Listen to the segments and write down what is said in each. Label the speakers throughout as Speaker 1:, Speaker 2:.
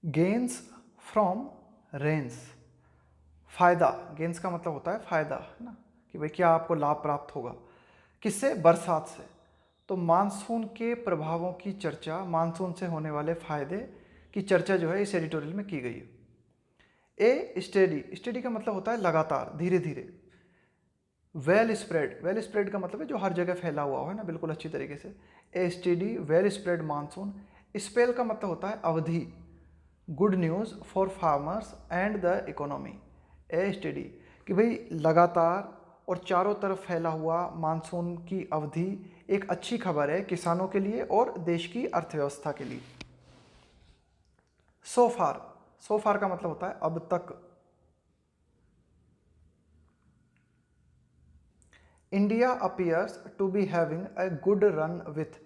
Speaker 1: Gains from Reigns, फायदा, gains का मतलब होता है फायदा, है ना, कि भाई क्या आपको लाभ प्राप्त होगा, किससे, बरसात से। तो मानसून के प्रभावों की चर्चा, मानसून से होने वाले फायदे की चर्चा जो है इस एडिटोरियल में की गई है। ए स्टेडी, स्टेडी का मतलब होता है लगातार, धीरे धीरे। वेल स्प्रेड, वेल स्प्रेड का मतलब है जो हर जगह फैला हुआ हो, है ना, बिल्कुल अच्छी तरीके से। A steady well spread monsoon. Spell का मतलब होता है अवधि। Good news for farmers and the economy. A steady, कि भाई लगातार और चारों तरफ फैला हुआ मानसून की अवधि एक अच्छी खबर है किसानों के लिए और देश की अर्थव्यवस्था के लिए। सो फार, सो फार का मतलब होता है अब तक। India appears to be having a good run with,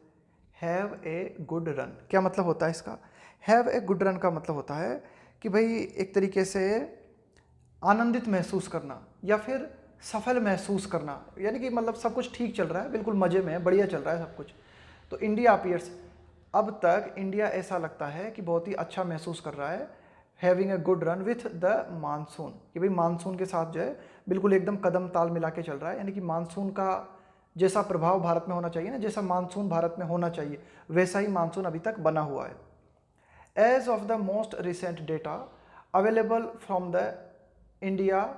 Speaker 1: have a good run क्या मतलब होता है इसका? हैव ए गुड रन का मतलब होता है कि भाई एक तरीके से आनंदित महसूस करना या फिर सफल महसूस करना, यानी कि मतलब सब कुछ ठीक चल रहा है, बिल्कुल मज़े में है, बढ़िया चल रहा है सब कुछ। तो इंडिया अपीयर्स, अब तक इंडिया ऐसा लगता है कि बहुत ही अच्छा महसूस कर रहा है। Having a good run with the monsoon, कि भाई मानसून के साथ जो है बिल्कुल एकदम कदम ताल मिला के चल रहा है, यानी कि मानसून का जैसा प्रभाव भारत में होना चाहिए ना, जैसा मानसून भारत में होना चाहिए वैसा ही मानसून अभी तक बना हुआ है। As of the most recent data available from the India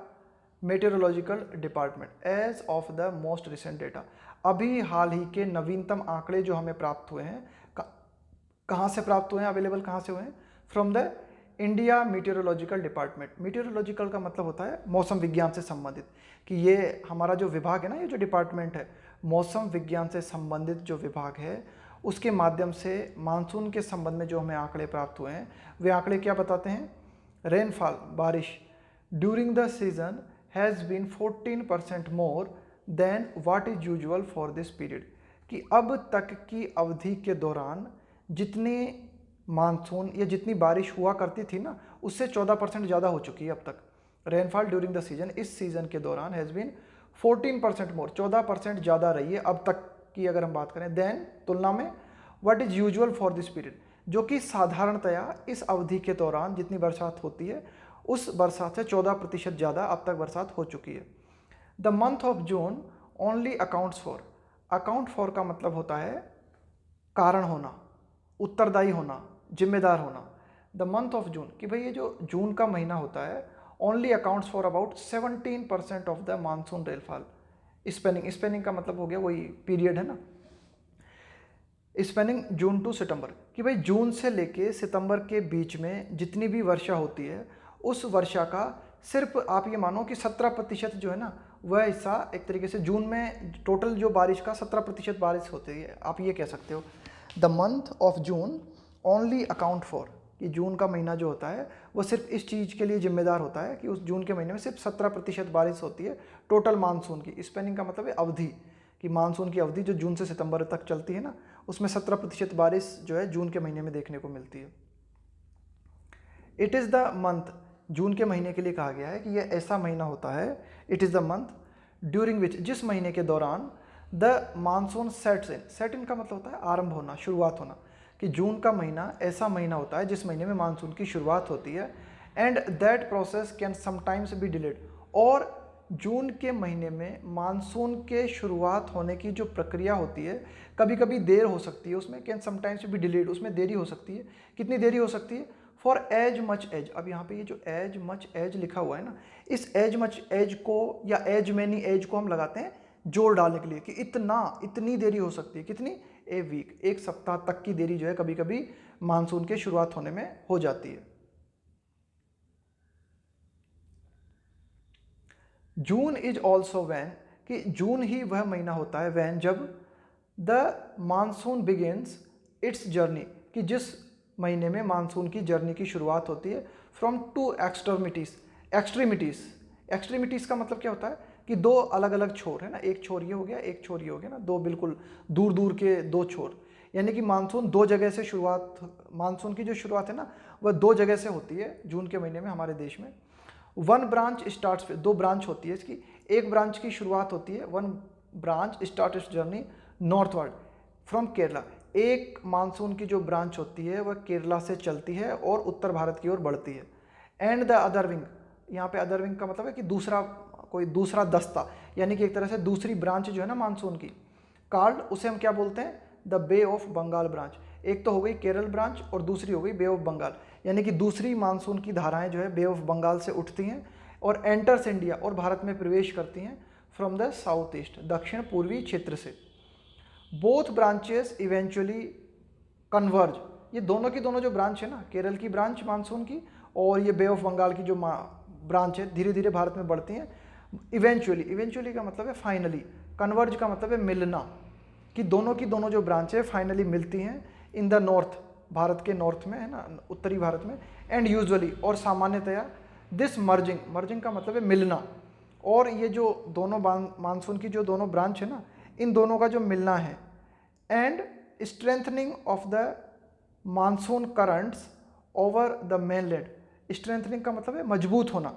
Speaker 1: meteorological department, as of the most recent data, अभी हाल ही के नवीनतम आंकड़े जो हमें प्राप्त हुए हैं, कहाँ से प्राप्त हुए हैं, अवेलेबल कहाँ से हुए हैं? From the India meteorological department. Meteorological का मतलब होता है मौसम विज्ञान से संबंधित, कि ये हमारा जो विभाग है ना, ये जो डिपार्टमेंट है, मौसम विज्ञान से संबंधित जो विभाग है, उसके माध्यम से मानसून के संबंध में जो हमें आंकड़े प्राप्त हुए हैं, वे आंकड़े क्या बताते हैं? रेनफॉल, बारिश, during the season has been 14% more than what is usual for this period, कि अब तक की अवधि के दौरान जितने मानसून या जितनी बारिश हुआ करती थी ना, उससे 14% ज़्यादा हो चुकी है अब तक। रेनफॉल ड्यूरिंग द सीजन, इस सीजन के दौरान हैज़ बीन 14% मोर, 14% ज़्यादा रही है अब तक की अगर हम बात करें, देन तुलना में what is usual for this period, जो कि साधारणतया इस अवधि के दौरान जितनी बरसात होती है उस बरसात से 14% ज़्यादा अब तक बरसात हो चुकी है। The month of June only accounts for, account for का मतलब होता है कारण होना, उत्तरदायी होना, जिम्मेदार होना। द मंथ ऑफ जून, कि भाई ये जो जून का महीना होता है, only accounts for about 17% of the monsoon rainfall. Spanning, spanning का मतलब हो गया वही पीरियड है ना, स्पेनिंग जून टू सितंबर, कि भाई जून से लेके सितंबर के बीच में जितनी भी वर्षा होती है उस वर्षा का सिर्फ आप ये मानो कि 17% जो है ना, वह हिस्सा एक तरीके से जून में टोटल जो बारिश का 17% बारिश होती है, आप ये कह सकते हो। The month of June only account for, कि जून का महीना जो होता है वो सिर्फ इस चीज़ के लिए जिम्मेदार होता है कि उस जून के महीने में सिर्फ 17% बारिश होती है टोटल मानसून की। स्पेनिंग का मतलब है अवधि, कि मानसून की अवधि जो जून से सितंबर तक चलती है ना, उसमें 17% बारिश जो है जून के महीने में देखने को मिलती है। इट इज़ द मंथ, जून के महीने के लिए कहा गया है कि यह ऐसा महीना होता है, it is the month during which, जिस महीने के दौरान the monsoon sets in, set in का मतलब होता है आरंभ होना, शुरुआत होना, कि जून का महीना ऐसा महीना होता है जिस महीने में मानसून की शुरुआत होती है। And that process can sometimes be delayed, और जून के महीने में मानसून के शुरुआत होने की जो प्रक्रिया होती है कभी कभी देर हो सकती है उसमें, कैन समटाइम्स बी डिलेड, उसमें देरी हो सकती है। कितनी देरी हो सकती है? फॉर एज मच एज, अब यहाँ पे ये जो एज मच एज लिखा हुआ है ना, इस एज मच एज को या एज मैनी एज को हम लगाते हैं जोड़ डालने के लिए, कि इतना, इतनी देरी हो सकती है, कितनी? ए वीक, एक सप्ताह तक की देरी जो है कभी कभी मानसून के शुरुआत होने में हो जाती है। जून इज ऑल्सो वैन, कि जून ही वह महीना होता है वैन, जब the monsoon begins it's journey, कि जिस महीने में मानसून की जर्नी की शुरुआत होती है from two extremities, extremities, extremities का मतलब क्या होता है कि दो अलग अलग छोर है ना, एक छोर ये हो गया, एक छोर ये हो गया ना, दो बिल्कुल दूर दूर के दो छोर, यानी कि मानसून दो जगह से शुरुआत, मानसून की जो शुरुआत है ना वह दो जगह से होती है जून के महीने में हमारे देश में। वन ब्रांच स्टार्ट्स, दो ब्रांच होती है इसकी, एक ब्रांच की शुरुआत होती है, one branch start it's journey northward from Kerala, एक मानसून की जो ब्रांच होती है वह केरला से चलती है और उत्तर भारत की ओर बढ़ती है। एंड द अदर विंग, यहाँ पे अदर विंग का मतलब है कि दूसरा, कोई दूसरा दस्ता, यानी कि एक तरह से दूसरी ब्रांच जो है ना मानसून की, कार्ड, उसे हम क्या बोलते हैं, the Bay of Bengal branch. एक तो हो गई केरल ब्रांच और दूसरी हो गई बे ऑफ बंगाल, यानी कि दूसरी मानसून की धाराएं जो है बे ऑफ बंगाल से उठती हैं और एंटर्स इंडिया, और भारत में प्रवेश करती हैं फ्रॉम द साउथ ईस्ट, दक्षिण पूर्वी क्षेत्र से। बोथ ब्रांचेस इवेंचुअली कन्वर्ज, ये दोनों की दोनों जो ब्रांच है ना, केरल की ब्रांच मानसून की और ये बे ऑफ बंगाल की जो ब्रांच है, धीरे धीरे भारत में बढ़ती हैं। इवेंचुअली, इवेंचुअली का मतलब है फाइनली, कन्वर्ज का मतलब है मिलना, कि दोनों की दोनों जो ब्रांच है फाइनली मिलती हैं इन द नॉर्थ, भारत के नॉर्थ में है ना, उत्तरी भारत में। एंड यूजुअली, और सामान्यतया, दिस मर्जिंग, मर्जिंग का मतलब है मिलना, और ये जो दोनों मानसून की जो दोनों ब्रांच है ना, इन दोनों का जो मिलना है, and strengthening of the monsoon currents over the mainland. Strengthening का मतलब है मजबूत होना,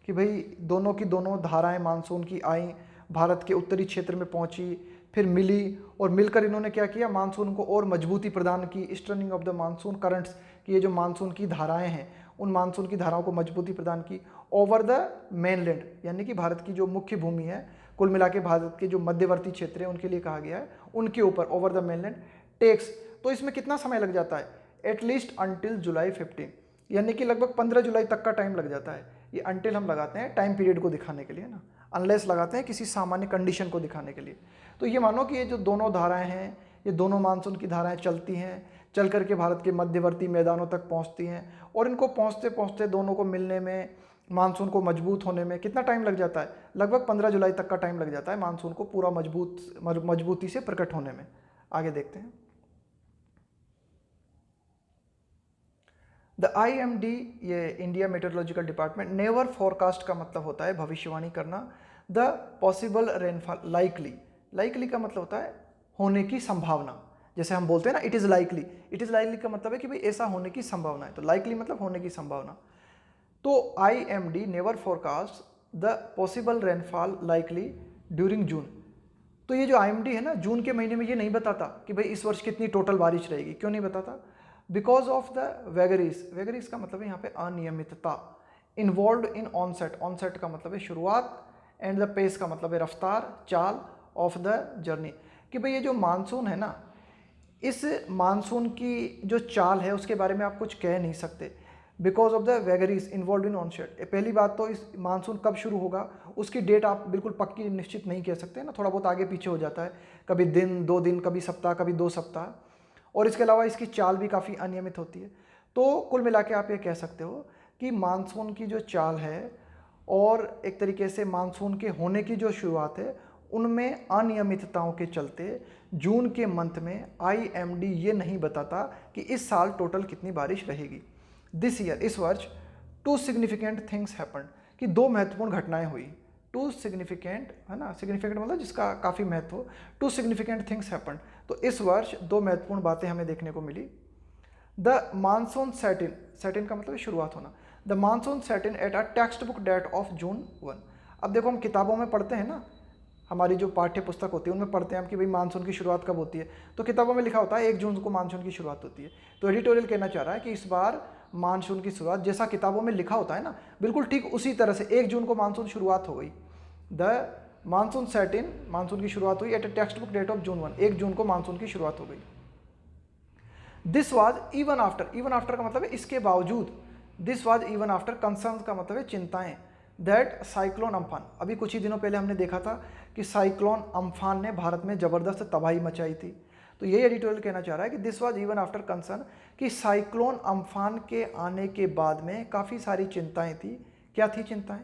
Speaker 1: कि भाई दोनों की दोनों धाराएं मानसून की आई, भारत के उत्तरी क्षेत्र में पहुंची, फिर मिली, और मिलकर इन्होंने क्या किया, मानसून को और मजबूती प्रदान की। Strengthening of the monsoon currents, कि ये जो मानसून की धाराएं हैं उन मानसून की धाराओं को मजबूती प्रदान की ओवर द मेनलैंड, यानी कि भारत की जो मुख्य भूमि है, कुल मिला के भारत के जो मध्यवर्ती क्षेत्र है उनके लिए कहा गया है, उनके ऊपर, ओवर द मेनलैंड टेक्स। तो इसमें कितना समय लग जाता है, एटलीस्ट अंटिल जुलाई 15, यानी कि लगभग 15 जुलाई तक का टाइम लग जाता है। ये अंटिल हम लगाते हैं टाइम पीरियड को दिखाने के लिए ना, अनलेस लगाते हैं किसी सामान्य कंडीशन को दिखाने के लिए। तो ये मानो कि ये जो दोनों धाराएं हैं, ये दोनों मानसून की धाराएं चलती हैं, चल करके भारत के मध्यवर्ती मैदानों तक पहुंचती हैं, और इनको पहुंचते पहुंचते दोनों को मिलने में, मानसून को मजबूत होने में कितना टाइम लग जाता है, लगभग 15 जुलाई तक का टाइम लग जाता है मानसून को पूरा मजबूती से प्रकट होने में। आगे देखते हैं। द IMD, ये India meteorological department, never forecast का मतलब होता है भविष्यवाणी करना। The possible rainfall, likely, likely का मतलब होता है होने की संभावना। जैसे हम बोलते हैं ना it is likely, it is likely का मतलब है कि भाई ऐसा होने की संभावना है, तो लाइकली मतलब होने की संभावना। तो IMD never forecast the possible rainfall likely during June. तो ये जो IMD है ना, जून के महीने में ये नहीं बताता कि भाई इस वर्ष कितनी टोटल बारिश रहेगी। क्यों नहीं बताता? Because of the vagaries, vagaries का मतलब है यहाँ पे अनियमितता, इन्वॉल्व इन ऑनसेट, ऑनसेट का मतलब है शुरुआत, एंड द पेस का मतलब है रफ्तार, चाल, ऑफ द जर्नी, कि भाई ये जो मानसून है ना, इस मानसून की जो चाल है उसके बारे में आप कुछ कह नहीं सकते, because of the vagaries involve in onset. पहली बात तो इस मानसून कब शुरू होगा उसकी डेट आप बिल्कुल पक्की निश्चित नहीं कह सकते ना, थोड़ा बहुत आगे पीछे हो जाता है, कभी दिन, 2 दिन, कभी सप्ताह, कभी 2 सप्ताह, और इसके अलावा इसकी चाल भी काफ़ी अनियमित होती है। तो कुल मिला के आप ये कह सकते हो कि मानसून की जो चाल है और एक तरीके से मानसून के होने की जो शुरुआत है, उनमें अनियमितताओं के चलते जून के मंथ में IMD ये नहीं बताता कि इस साल टोटल कितनी बारिश रहेगी। दिस ईयर, इस वर्ष, 2 सिग्निफिकेंट थिंग्स हैपेंड, कि 2 महत्वपूर्ण घटनाएं हुई। 2 सिग्निफिकेंट, है ना, सिग्निफिकेंट मतलब जिसका काफ़ी महत्व हो। 2 सिग्निफिकेंट थिंग्स हैपेंड, तो इस वर्ष 2 महत्वपूर्ण बातें हमें देखने को मिली। The monsoon set in, set in का मतलब शुरुआत होना। The monsoon set in at a text book date of June 1। अब देखो हम किताबों में पढ़ते हैं ना, हमारी जो पाठ्य पुस्तक होती है उनमें पढ़ते हैं हम कि भाई मानसून की शुरुआत कब होती है, तो किताबों में लिखा होता है 1 जून को मानसून की शुरुआत होती है। तो एडिटोरियल कहना चाह रहा है कि इस बार मानसून की शुरुआत जैसा किताबों में लिखा होता है ना, बिल्कुल ठीक उसी तरह से 1 जून को मानसून शुरुआत हो गई। The monsoon set in, monsoon की शुरुआत हुई at a text book date of June 1, 1 June को मानसून की शुरुआत हो गई। This was even after, even after का मतलब है इसके बावजूद, this was even after, concern का मतलब है चिंताएं, दैट साइक्लोन अम्फान, अभी कुछ ही दिनों पहले हमने देखा था कि साइक्लोन अम्फान ने भारत में ज़बरदस्त तबाही मचाई थी। तो यही एडिटोरियल कहना चाह रहा है कि this was even after concern, कि साइक्लोन अम्फान के आने के बाद में काफ़ी सारी चिंताएं थी। क्या थी चिंताएं?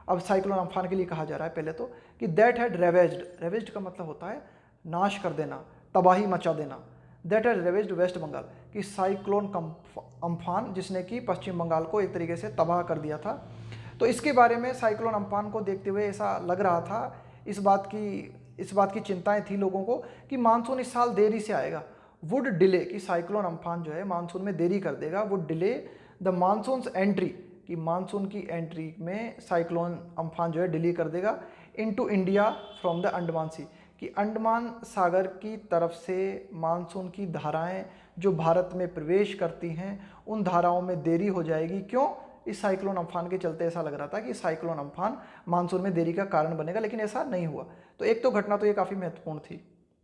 Speaker 1: अब साइक्लोन अम्फान के लिए कहा जा रहा है पहले तो कि दैट हैड रेवेज्ड, रेवेज्ड का मतलब होता है नाश कर देना, तबाही मचा देना। दैट हैड रेवेज्ड वेस्ट बंगाल, कि साइक्लोन अम्फान जिसने कि पश्चिम बंगाल को एक तरीके से तबाह कर दिया था। तो इसके बारे में साइक्लोन अम्फान को देखते हुए ऐसा लग रहा था, इस बात की चिंताएं थी लोगों को कि मानसून इस साल देरी से आएगा। वुड डिले, कि साइक्लोन अम्फान जो है मानसून में देरी कर देगा। Would delay the monsoon's entry, कि मानसून की एंट्री में साइक्लोन अम्फान जो है डिले कर देगा। Into India from the Andaman sea, कि कि अंडमान सागर की तरफ से मानसून की धाराएं जो भारत में प्रवेश करती हैं उन धाराओं में देरी हो जाएगी। क्यों? इस साइक्लोन अम्फान के चलते ऐसा लग रहा था कि साइक्लोन अम्फान मानसून में देरी का कारण बनेगा, लेकिन ऐसा नहीं हुआ। तो एक तो घटना तो ये काफ़ी महत्वपूर्ण थी।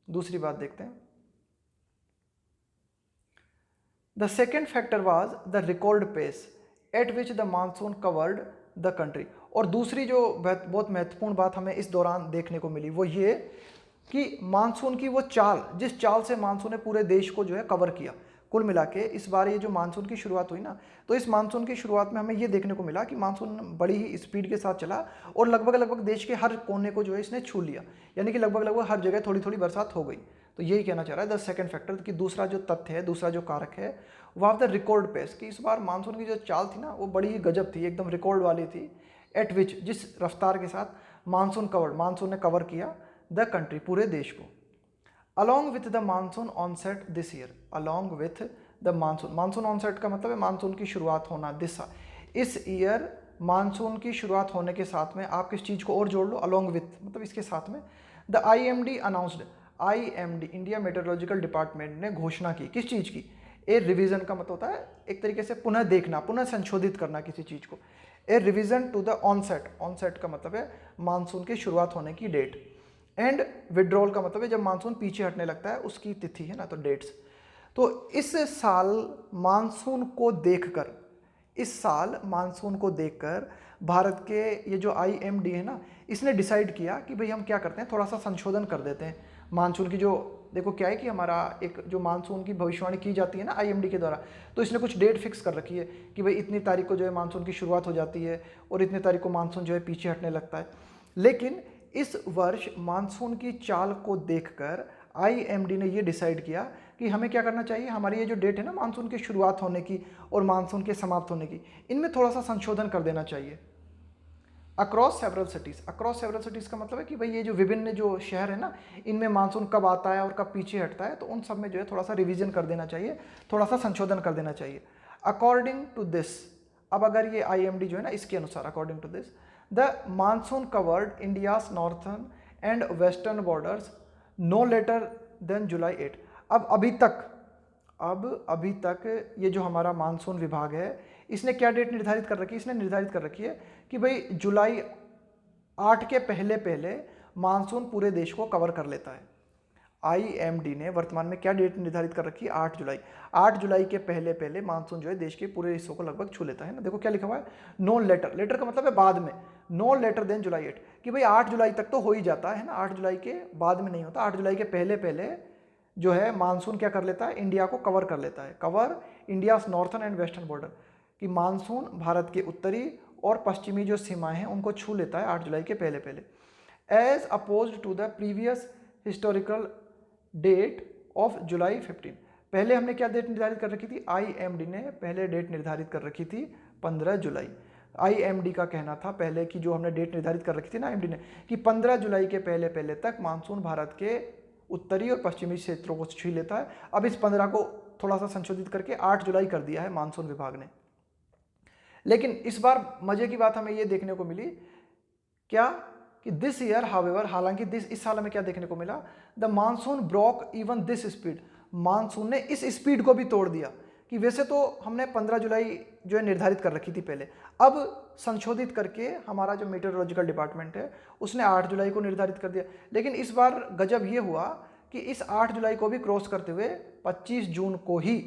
Speaker 1: दूसरी बात देखते हैं। The second factor was the record pace at which the monsoon covered the country. और दूसरी जो बहुत महत्वपूर्ण बात हमें इस दौरान देखने को मिली वो ये कि मानसून की वो चाल, जिस चाल से मानसून ने पूरे देश को जो है कवर किया। कुल मिला के इस बार ये जो मानसून की शुरुआत हुई ना, तो इस मानसून की शुरुआत में हमें ये देखने को मिला कि मानसून बड़ी ही स्पीड के साथ चला और लगभग देश के हर कोने को जो है इसने छू लिया, यानी कि लगभग हर जगह थोड़ी थोड़ी बरसात हो गई। तो यही कहना चाह रहा है द सेकंड फैक्टर कि दूसरा जो तथ्य है, दूसरा जो कारक है वो ऑफ द रिकॉर्ड पेस, कि इस बार मानसून की जो चाल थी ना वो बड़ी ही गजब थी, एकदम रिकॉर्ड वाली थी। एट विच, जिस रफ्तार के साथ मानसून ने कवर किया द कंट्री, पूरे देश को। Along with the monsoon onset this year, along with the monsoon onset का मतलब है मानसून की शुरुआत होना। इस ईयर मानसून की शुरुआत होने के साथ में आप किस चीज़ को और जोड़ लो, अलॉन्ग विथ मतलब इसके साथ में। The IMD announced, IMD India meteorological department ने घोषणा की किस चीज़ की? ए रिवीजन का मतलब होता है एक तरीके से पुनः देखना, पुनः संशोधित करना किसी चीज़ को। ए रिवीजन टू द ऑनसेट का मतलब है मानसून की शुरुआत होने की डेट। एंड विड्रॉल का मतलब है जब मानसून पीछे हटने लगता है उसकी तिथि है ना, तो डेट्स। तो इस साल मानसून को देखकर भारत के ये जो IMD है ना, इसने डिसाइड किया कि भाई हम क्या करते हैं, थोड़ा सा संशोधन कर देते हैं मानसून की। जो देखो क्या है कि हमारा एक जो मानसून की भविष्यवाणी की जाती है ना IMD के द्वारा, तो इसने कुछ डेट फिक्स कर रखी है कि भाई इतनी तारीख को जो है मानसून की शुरुआत हो जाती है और इतनी तारीख को मानसून जो है पीछे हटने लगता है। लेकिन इस वर्ष मानसून की चाल को देखकर IMD ने ये डिसाइड किया कि हमें क्या करना चाहिए, हमारी ये जो डेट है ना मानसून की शुरुआत होने की और मानसून के समाप्त होने की, इनमें थोड़ा सा संशोधन कर देना चाहिए। अक्रॉस सेवरल सिटीज़ का मतलब है कि भाई ये जो विभिन्न जो शहर है ना, इनमें मानसून कब आता है और कब पीछे हटता है, तो उन सब में जो है थोड़ा सा रिवीजन कर देना चाहिए, थोड़ा सा संशोधन कर देना चाहिए। अकॉर्डिंग टू दिस, अब अगर ये IMD जो है ना इसके अनुसार, according to this the monsoon covered India's northern and western borders no later than July 8। अब अभी तक ये जो हमारा मानसून विभाग है इसने क्या डेट निर्धारित कर रखी है, इसने निर्धारित कर रखी है कि भाई जुलाई 8 के पहले पहले मानसून पूरे देश को कवर कर लेता है। IMD ने वर्तमान में क्या डेट निर्धारित कर रखी है, 8 जुलाई के पहले पहले मानसून जो है देश के पूरे हिस्सों को लगभग छू लेता है ना। देखो क्या लिखा हुआ है, नो लेटर का मतलब है बाद में, नो लेटर देन जुलाई 8, कि भाई 8 जुलाई तक तो हो ही जाता है ना, 8 जुलाई के बाद में नहीं होता। 8 जुलाई के पहले पहले जो है मानसून क्या कर लेता है, इंडिया को कवर कर लेता है। Cover India's northern and western border, कि मानसून भारत के उत्तरी और पश्चिमी जो सीमाएं हैं उनको छू लेता है 8 जुलाई के पहले पहले, as opposed to the previous historical date of July 15। पहले हमने क्या डेट निर्धारित कर रखी थी, IMD ने पहले डेट निर्धारित कर रखी थी 15 जुलाई। IMD का कहना था पहले की जो हमने डेट निर्धारित कर रखी थी ना IMD ने, कि 15 जुलाई के पहले पहले तक मानसून भारत के उत्तरी और पश्चिमी क्षेत्रों को छू लेता है। अब इस 15 को थोड़ा सा संशोधित करके 8 जुलाई कर दिया है मानसून विभाग ने। लेकिन इस बार मजे की बात हमें ये देखने को मिली क्या, कि दिस ईयर हाउएवर, हालांकि इस साल में क्या देखने को मिला, the monsoon broke even this speed, monsoon ने इस स्पीड को भी तोड़ दिया। कि वैसे तो हमने 15 जुलाई जो है निर्धारित कर रखी थी पहले, अब संशोधित करके हमारा जो मेट्रोलॉजिकल डिपार्टमेंट है उसने 8 जुलाई को निर्धारित कर दिया। लेकिन इस बार गजब ये हुआ कि इस 8 जुलाई को भी क्रॉस करते हुए 25 जून को ही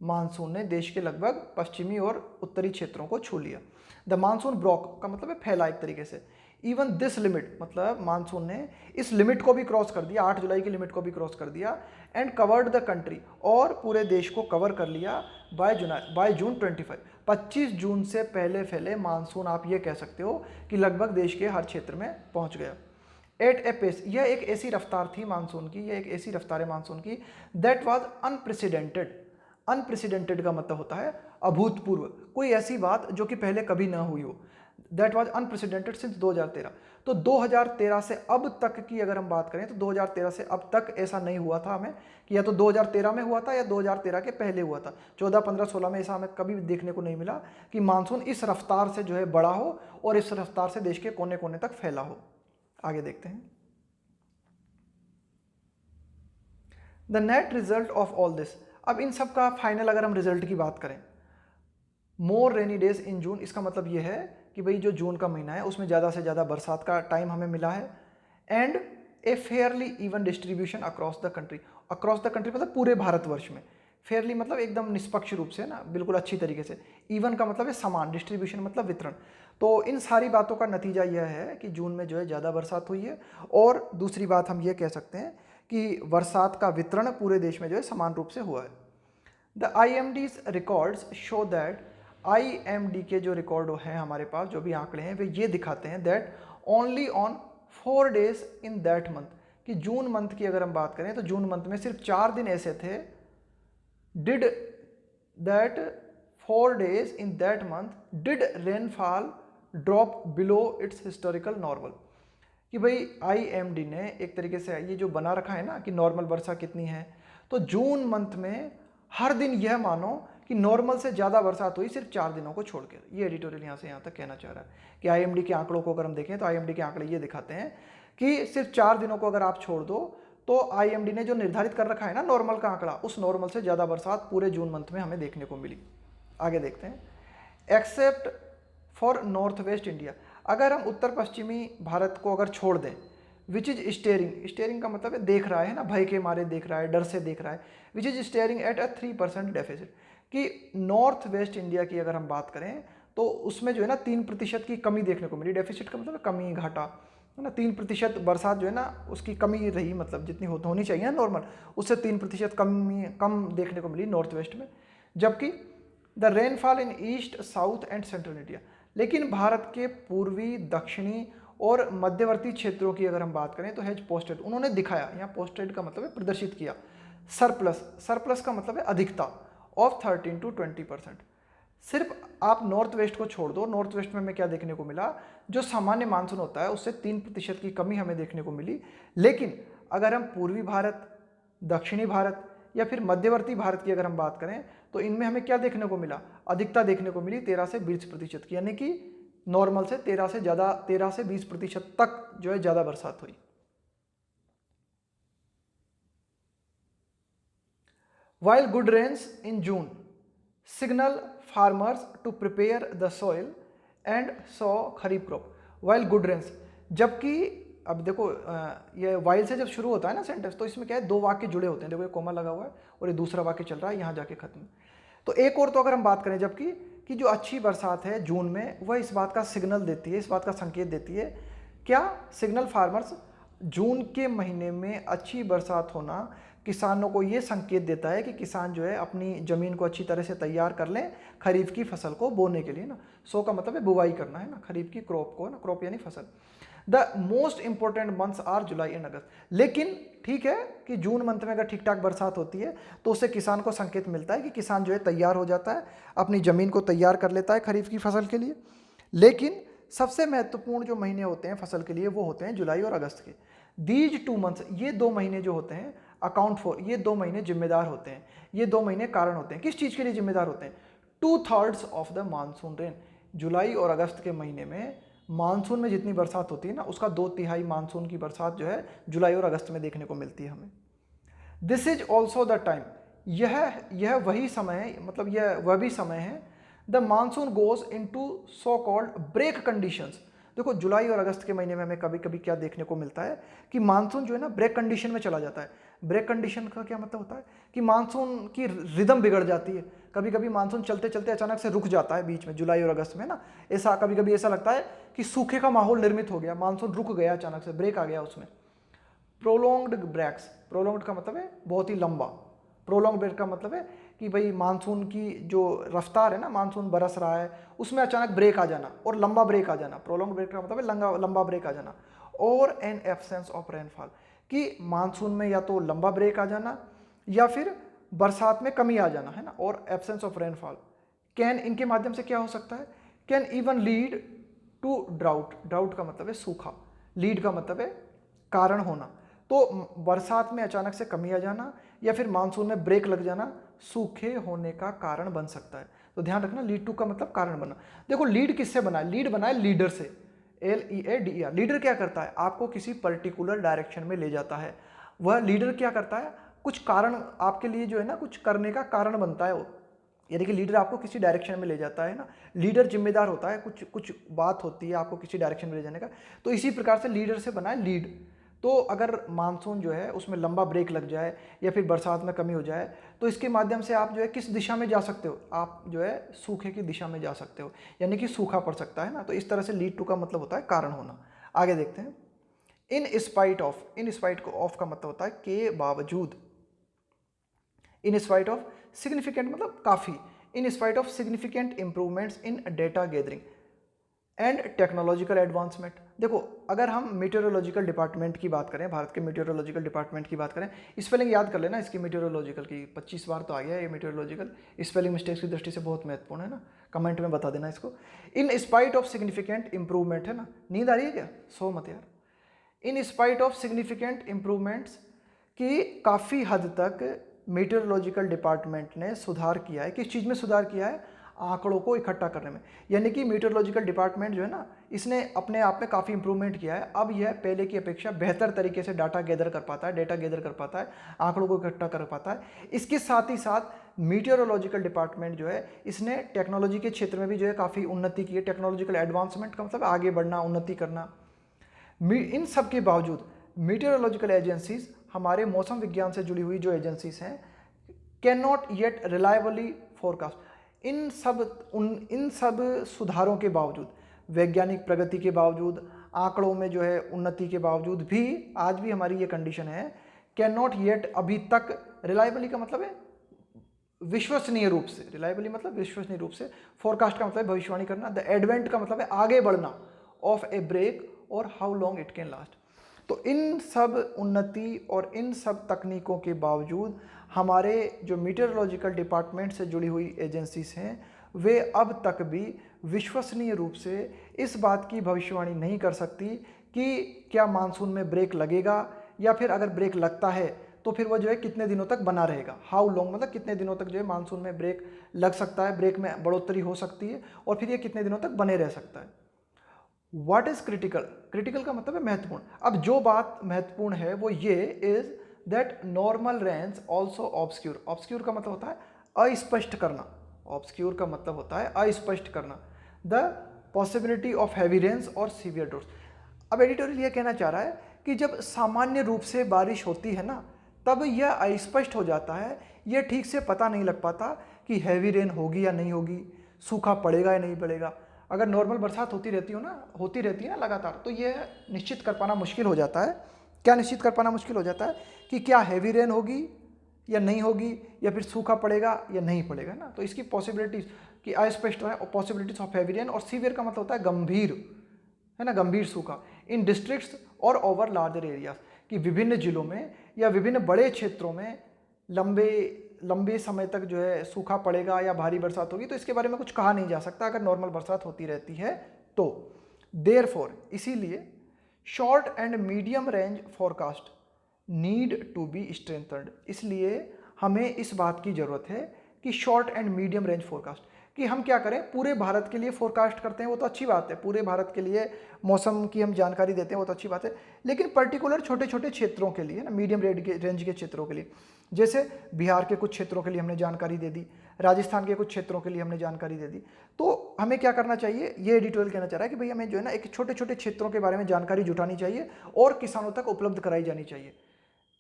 Speaker 1: मानसून ने देश के लगभग पश्चिमी और उत्तरी क्षेत्रों को छू लिया। द मानसून ब्रोक का मतलब है फैला एक तरीके से। इवन दिस लिमिट, मतलब मानसून ने इस लिमिट को भी क्रॉस कर दिया, 8 जुलाई की लिमिट को भी क्रॉस कर दिया। एंड कवर्ड द कंट्री, और पूरे देश को कवर कर लिया बाय जून 25 जून से पहले मानसून आप ये कह सकते हो कि लगभग देश के हर क्षेत्र में पहुंच गया। एट ए पेस, यह एक ऐसी रफ्तार थी मानसून की, यह एक ऐसी रफ्तार है मानसून की, दैट वाज अनप्रेसिडेंटेड। अनप्रेसिडेंटेड का मतलब होता है अभूतपूर्व, कोई ऐसी बात जो कि पहले कभी ना हुई हो। That was unprecedented since 2013। तो 2013 से अब तक की अगर हम बात करें तो 2013 से अब तक ऐसा नहीं हुआ था हमें, कि या तो 2013 में हुआ था या 2013 के पहले हुआ था। 14, 15, 16 में ऐसा हमें कभी देखने को नहीं मिला कि मानसून इस रफ्तार से जो है बड़ा हो और इस रफ्तार से देश के कोने कोने तक फैला हो। आगे देखते हैं। The net result of all this, अब इन सब का फाइनल अगर हम रिजल्ट की बात करें, मोर रेनी डेज इन जून, इसका मतलब ये है कि भाई जो जून का महीना है उसमें ज़्यादा से ज़्यादा बरसात का टाइम हमें मिला है, and A Fairlie even distribution across the country, across the country मतलब पूरे भारतवर्ष में, फेयरली मतलब एकदम निष्पक्ष रूप से ना, बिल्कुल अच्छी तरीके से, इवन का मतलब है समान, डिस्ट्रीब्यूशन मतलब वितरण। तो इन सारी बातों का नतीजा यह है कि जून में जो है ज़्यादा बरसात हुई है, और दूसरी बात हम ये कह सकते हैं कि बरसात का वितरण पूरे देश में जो है समान रूप से हुआ है। The IMD's records show that, IMD के जो रिकॉर्ड हैं हमारे पास, जो भी आंकड़े हैं वे ये दिखाते हैं that only on 4 days in that month, कि जून मंथ की अगर हम बात करें तो जून मंथ में सिर्फ 4 दिन ऐसे थे, did that 4 days in that month did rainfall drop below it's historical normal, कि भाई IMD ने एक तरीके से ये जो बना रखा है ना कि नॉर्मल वर्षा कितनी है, तो जून मंथ में हर दिन यह मानो कि नॉर्मल से ज़्यादा बरसात हुई सिर्फ 4 दिनों को छोड़कर। ये एडिटोरियल यहाँ से यहाँ तक कहना चाह रहा है कि IMD के आंकड़ों को अगर हम देखें तो IMD के आंकड़े ये दिखाते हैं कि सिर्फ 4 दिनों को अगर आप छोड़ दो तो IMD ने जो निर्धारित कर रखा है ना नॉर्मल का आंकड़ा, उस नॉर्मल से ज़्यादा बरसात पूरे जून मंथ में हमें देखने को मिली। आगे देखते हैं, except for north west India, अगर हम उत्तर पश्चिमी भारत को अगर छोड़ दें, विच इज स्टेयरिंग, स्टेयरिंग का मतलब है देख रहा है ना, भय के मारे देख रहा है, डर से देख रहा है, which is staring at a 3% deficit, कि नॉर्थ वेस्ट इंडिया की अगर हम बात करें तो उसमें जो है ना 3% की कमी देखने को मिली। डेफिसिट का मतलब कमी, घाटा है ना, 3% बरसात जो है ना उसकी कमी रही, मतलब जितनी होनी चाहिए ना नॉर्मल, उससे 3% कम देखने को मिली नॉर्थ वेस्ट में। जबकि the rainfall in east, south and central India, लेकिन भारत के पूर्वी, दक्षिणी और मध्यवर्ती क्षेत्रों की अगर हम बात करें तो हैज पोस्टेड, उन्होंने दिखाया, यहाँ पोस्टेड का मतलब है प्रदर्शित किया, सरप्लस, सरप्लस का मतलब है अधिकता ऑफ 13 to 20%। सिर्फ आप नॉर्थ वेस्ट को छोड़ दो, नॉर्थ वेस्ट में हमें क्या देखने को मिला, जो सामान्य मानसून होता है उससे 3% की कमी हमें देखने को मिली। लेकिन अगर हम पूर्वी भारत, दक्षिणी भारत या फिर मध्यवर्ती भारत की अगर हम बात करें तो इनमें हमें क्या देखने को मिला, अधिकता देखने को मिली 13 से 20% की, यानी कि नॉर्मल से 13 से 20% तक जो है ज़्यादा बरसात हुई। While good rains in June signal farmers to prepare the soil and sow kharif crop. While good rains, जबकि अब देखो ये while से जब शुरू होता है ना सेंटेंस, तो इसमें क्या है, 2 वाक्य जुड़े होते हैं, देखो ये कोमा लगा हुआ है और ये दूसरा वाक्य चल रहा है, यहाँ जाके खत्म। तो एक और तो अगर हम बात करें जबकि, कि जो अच्छी बरसात है जून में वह इस बात का सिग्नल देती है, इस बात का संकेत देती है, क्या सिग्नल फार्मर्स, जून के महीने में अच्छी बरसात होना किसानों को ये संकेत देता है कि किसान जो है अपनी ज़मीन को अच्छी तरह से तैयार कर लें खरीफ की फसल को बोने के लिए ना, सो का मतलब है बुवाई करना है ना, खरीफ की क्रॉप को ना, क्रॉप यानी फसल। The most important months are July and August, लेकिन ठीक है कि जून मंथ में अगर ठीक ठाक बरसात होती है तो उससे किसान को संकेत मिलता है कि किसान जो है तैयार हो जाता है, अपनी ज़मीन को तैयार कर लेता है खरीफ की फसल के लिए। लेकिन सबसे महत्वपूर्ण जो महीने होते हैं फसल के लिए वो होते हैं जुलाई और अगस्त के। दीज 2 मंथ्स, ये 2 महीने जो होते हैं, अकाउंट फॉर, ये 2 महीने जिम्मेदार होते हैं, ये 2 महीने कारण होते हैं, किस चीज़ के लिए जिम्मेदार होते हैं, 2/3 ऑफ द मानसून रेन। जुलाई और अगस्त के महीने में मानसून में जितनी बरसात होती है ना उसका 2/3 मानसून की बरसात जो है जुलाई और अगस्त में देखने को मिलती है हमें। This is also the time, यह वही समय है, मतलब यह वह भी समय है, the monsoon goes into so called break conditions. देखो जुलाई और अगस्त के महीने में हमें कभी कभी क्या देखने को मिलता है कि मानसून जो है ना ब्रेक कंडीशन में चला जाता है। ब्रेक कंडीशन का क्या मतलब होता है कि मानसून की रिदम बिगड़ जाती है, कभी कभी मानसून चलते चलते अचानक से रुक जाता है बीच में, जुलाई और अगस्त में ना, ऐसा कभी कभी ऐसा लगता है कि सूखे का माहौल निर्मित हो गया, मानसून रुक गया, अचानक से ब्रेक आ गया उसमें। प्रोलॉन्ग्ड ब्रेक्स, प्रोलॉन्ग्ड का मतलब है बहुत ही लंबा, प्रोलॉन्ग ब्रेक का मतलब है कि भाई मानसून की जो रफ्तार है ना, मानसून बरस रहा है उसमें अचानक ब्रेक आ जाना और लंबा ब्रेक आ जाना। प्रोलॉन्ग ब्रेक का मतलब है लंबा ब्रेक आ जाना। और एन एब्सेंस ऑफ रेनफॉल, कि मानसून में या तो लंबा ब्रेक आ जाना या फिर बरसात में कमी आ जाना है ना, और एब्सेंस ऑफ रेनफॉल कैन, इनके माध्यम से क्या हो सकता है, can even lead to drought. Drought का मतलब है सूखा, लीड का मतलब है कारण होना। तो बरसात में अचानक से कमी आ जाना या फिर मानसून में ब्रेक लग जाना सूखे होने का कारण बन सकता है। तो ध्यान रखना, लीड टू का मतलब कारण बनना। देखो लीड किससे बना है, लीड बना है लीडर से, LEADER। लीडर क्या करता है, आपको किसी पर्टिकुलर डायरेक्शन में ले जाता है। वह लीडर क्या करता है, कुछ कारण आपके लिए जो है ना कुछ करने का कारण बनता है वो, यानी कि लीडर आपको किसी डायरेक्शन में ले जाता है ना, लीडर जिम्मेदार होता है, कुछ कुछ बात होती है आपको किसी डायरेक्शन में ले जाने का। तो इसी प्रकार से लीडर से बना है लीड। तो अगर मानसून जो है उसमें लंबा ब्रेक लग जाए या फिर बरसात में कमी हो जाए तो इसके माध्यम से आप जो है किस दिशा में जा सकते हो, आप जो है सूखे की दिशा में जा सकते हो, यानी कि सूखा पड़ सकता है ना। तो इस तरह से लीड टू का मतलब होता है कारण होना। आगे देखते हैं, in spite of, in spite of का मतलब होता है के बावजूद, इन स्पाइट ऑफ सिग्निफिकेंट मतलब काफ़ी, in spite of significant improvements in data gathering and technological advancement. देखो अगर हम मीटेरोलॉजिकल डिपार्टमेंट की बात करें, भारत के मीटेरोलॉजिकल डिपार्टमेंट की बात करें, स्पेलिंग याद कर लेना इसकी मीटेरोलॉजिकल की, 25 बार तो आ गया ये मीटेरोलॉजिकल, स्पेलिंग मिस्टेक्स की दृष्टि से बहुत महत्वपूर्ण है ना, कमेंट में बता देना इसको। In spite of significant improvement है ना, नींद आ रही है क्या, सो मत यार। In spite of significant improvements की काफ़ी हद तक मीटेरोलॉजिकल डिपार्टमेंट ने सुधार किया है। किस चीज़ में सुधार किया है, आंकड़ों को इकट्ठा करने में, यानी कि मीटेरोलॉजिकल डिपार्टमेंट जो है ना इसने अपने आप में काफ़ी इंप्रूवमेंट किया है। अब यह पहले की अपेक्षा बेहतर तरीके से डाटा गैदर कर पाता है, डेटा गैदर कर पाता है, आंकड़ों को इकट्ठा कर पाता है। इसके साथ ही साथ मीटेरोलॉजिकल डिपार्टमेंट जो है इसने टेक्नोलॉजी के क्षेत्र में भी जो है काफ़ी उन्नति की है। टेक्नोलॉजिकल एडवांसमेंट का मतलब आगे बढ़ना, उन्नति करना। इन सब के बावजूद मीटेरोलॉजिकल एजेंसीज, हमारे मौसम विज्ञान से जुड़ी हुई जो एजेंसीज हैं, can not yet reliably forecast. इन सब सुधारों के बावजूद, वैज्ञानिक प्रगति के बावजूद, आंकड़ों में जो है उन्नति के बावजूद भी आज भी हमारी ये कंडीशन है, कैन नॉट येट अभी तक, रिलायबली का मतलब है विश्वसनीय रूप से, रिलायबली मतलब विश्वसनीय रूप से, फोरकास्ट का मतलब भविष्यवाणी करना, द एडवेंट का मतलब है आगे बढ़ना, ऑफ ए ब्रेक और how long it can last. तो इन सब उन्नति और इन सब तकनीकों के बावजूद हमारे जो मीटेरोलॉजिकल डिपार्टमेंट से जुड़ी हुई एजेंसीज हैं वे अब तक भी विश्वसनीय रूप से इस बात की भविष्यवाणी नहीं कर सकती कि क्या मानसून में ब्रेक लगेगा, या फिर अगर ब्रेक लगता है तो फिर वो जो है कितने दिनों तक बना रहेगा। हाउ लॉन्ग मतलब कितने दिनों तक जो है मानसून में ब्रेक लग सकता है, ब्रेक में बढ़ोतरी हो सकती है और फिर ये कितने दिनों तक बने रह सकता है। व्हाट इज क्रिटिकल, क्रिटिकल का मतलब है महत्वपूर्ण। अब जो बात महत्वपूर्ण है वो ये is that normal range also obscure, obscure का मतलब होता है अस्पष्ट करना, ऑब्सक्यूर का मतलब होता है अस्पष्ट करना, the possibility of heavy Reigns और सीवियर ड्रॉट्स। अब एडिटोरियल ये कहना चाह रहा है कि जब सामान्य रूप से बारिश होती है ना तब यह अस्पष्ट हो जाता है, यह ठीक से पता नहीं लग पाता कि हैवी रेन होगी या नहीं होगी, सूखा पड़ेगा या नहीं पड़ेगा। अगर नॉर्मल बरसात होती रहती है ना लगातार, तो यह निश्चित कर पाना मुश्किल हो जाता है। क्या निश्चित कर पाना मुश्किल हो जाता है कि क्या हैवी रेन होगी या नहीं होगी, या फिर सूखा पड़ेगा या नहीं पड़ेगा ना। तो इसकी पॉसिबिलिटीज कि अस्पष्ट है, पॉसिबिलिटीज ऑफ हैवी रेन, और सीवियर का मतलब होता है गंभीर, है ना, गंभीर सूखा, इन डिस्ट्रिक्ट्स और ओवर लार्जर एरियाज, कि विभिन्न जिलों में या विभिन्न बड़े क्षेत्रों में लंबे समय तक जो है सूखा पड़ेगा या भारी बरसात होगी। तो इसके बारे में कुछ कहा नहीं जा सकता अगर नॉर्मल बरसात होती रहती है तो। देयरफॉर, इसीलिए short and medium range forecast need to be strengthened, इसलिए हमें इस बात की ज़रूरत है कि short and medium range forecast, कि हम क्या करें, पूरे भारत के लिए फोरकास्ट करते हैं वो तो अच्छी बात है, पूरे भारत के लिए मौसम की हम जानकारी देते हैं वो तो अच्छी बात है, लेकिन पर्टिकुलर छोटे छोटे क्षेत्रों के लिए ना, मीडियम रेंज के क्षेत्रों के लिए, जैसे बिहार के कुछ क्षेत्रों के लिए हमने जानकारी दे दी, राजस्थान के कुछ क्षेत्रों के लिए हमने जानकारी दे दी, तो हमें क्या करना चाहिए, ये एडिटोरियल कहना चाह रहा है कि भाई हमें जो है ना एक छोटे छोटे क्षेत्रों के बारे में जानकारी जुटानी चाहिए और किसानों तक उपलब्ध कराई जानी चाहिए।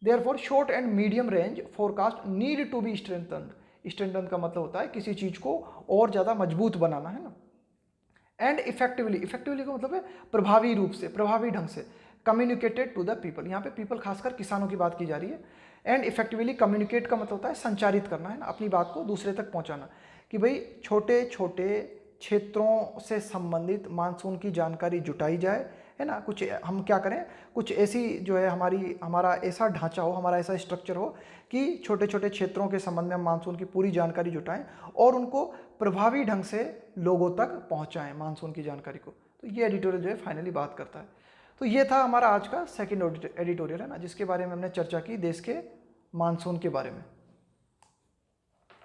Speaker 1: Therefore short and medium range forecast need to be strengthened, strengthen का मतलब होता है किसी चीज को और ज्यादा मजबूत बनाना, है ना। एंड इफेक्टिवली, इफेक्टिवली का मतलब है प्रभावी रूप से, प्रभावी ढंग से, कम्युनिकेटेड टू द पीपल, यहाँ पे पीपल खासकर किसानों की बात की जा रही है। एंड इफेक्टिवली कम्युनिकेट का मतलब होता है संचारित करना, है ना, अपनी बात को दूसरे तक पहुंचाना, कि भाई छोटे छोटे क्षेत्रों से संबंधित मानसून की जानकारी जुटाई जाए, है ना। कुछ हम क्या करें, कुछ ऐसी जो है हमारा ऐसा ढांचा हो, हमारा ऐसा स्ट्रक्चर हो कि छोटे छोटे क्षेत्रों के संबंध में हम मानसून की पूरी जानकारी जुटाएं और उनको प्रभावी ढंग से लोगों तक पहुंचाएं मानसून की जानकारी को। तो ये एडिटोरियल जो है फाइनली बात करता है। तो ये था हमारा आज का सेकंड एडिटोरियल, है ना, जिसके बारे में हमने चर्चा की देश के मानसून के बारे में।